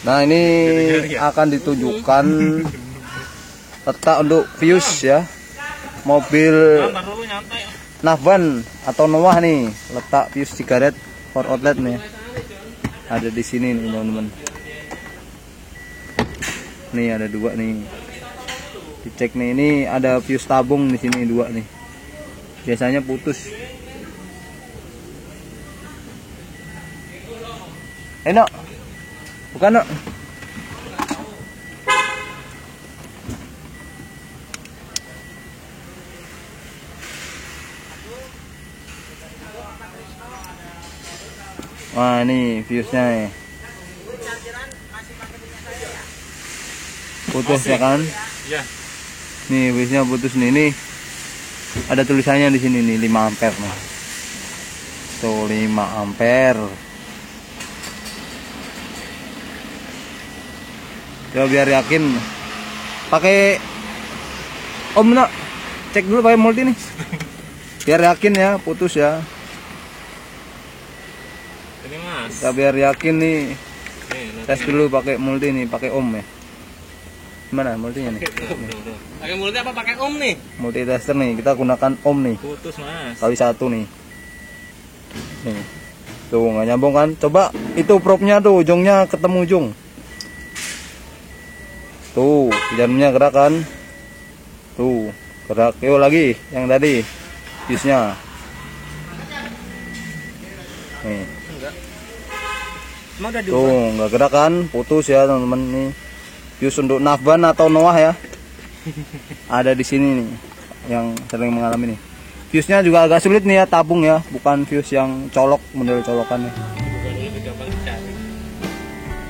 Nah, ini akan ditunjukkan letak untuk fuse ya. Mobil Navvan atau Noah nih, letak fuse sigaret for outlet nih. Ada di sini nih, teman-teman. Nih ada 2 nih. Dicek nih, ini ada fuse tabung di sini 2 nih. Biasanya putus. Enak. Bukan, Nok. Wah, ini fuse-nya nih. Putus ya kan? Iya. Nih, fuse-nya putus nih. Ini ada tulisannya di sini nih, 5 ampere nih. Tuh, 5 ampere. Coba biar yakin. Pakai Om, Nak. Cek dulu pakai multi nih. Biar yakin ya, putus ya. Ini Mas. Kita biar yakin nih. Tes dulu pakai multi nih, pakai Om ya. Gimana multinya nih? Pakai multi apa pakai Om nih? Multi tester nih, kita gunakan Om nih. Putus Mas. Kali 1 nih. Nih. Tuh, nggak nyambung kan? Coba itu propnya tuh, ujungnya ketemu ujung. Tuh, jamnya gerak kan? Tuh, gerak. Yuk lagi, yang tadi fuse-nya. Nih. Tuh, nggak gerak kan? Putus ya, teman-teman nih. Fuse untuk Navvan atau Noah ya. Ada di sini nih, yang sering mengalami nih. Fuse-nya juga agak sulit nih ya, tabung ya, bukan fuse yang colok, model colokan nih.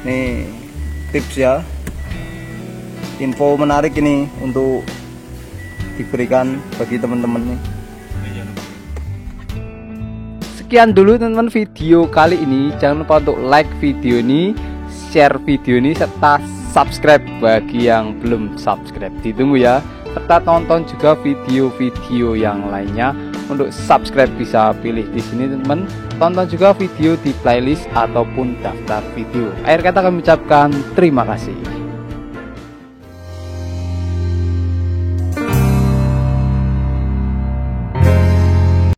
Nih, tips ya. Info menarik ini untuk diberikan bagi teman-teman nih. Sekian dulu teman-teman video kali ini. Jangan lupa untuk like video ini, share video ini, serta subscribe bagi yang belum subscribe. Ditunggu ya. Serta tonton juga video-video yang lainnya. Untuk subscribe bisa pilih di sini teman-teman. Tonton juga video di playlist ataupun daftar video. Akhir kata kami ucapkan terima kasih.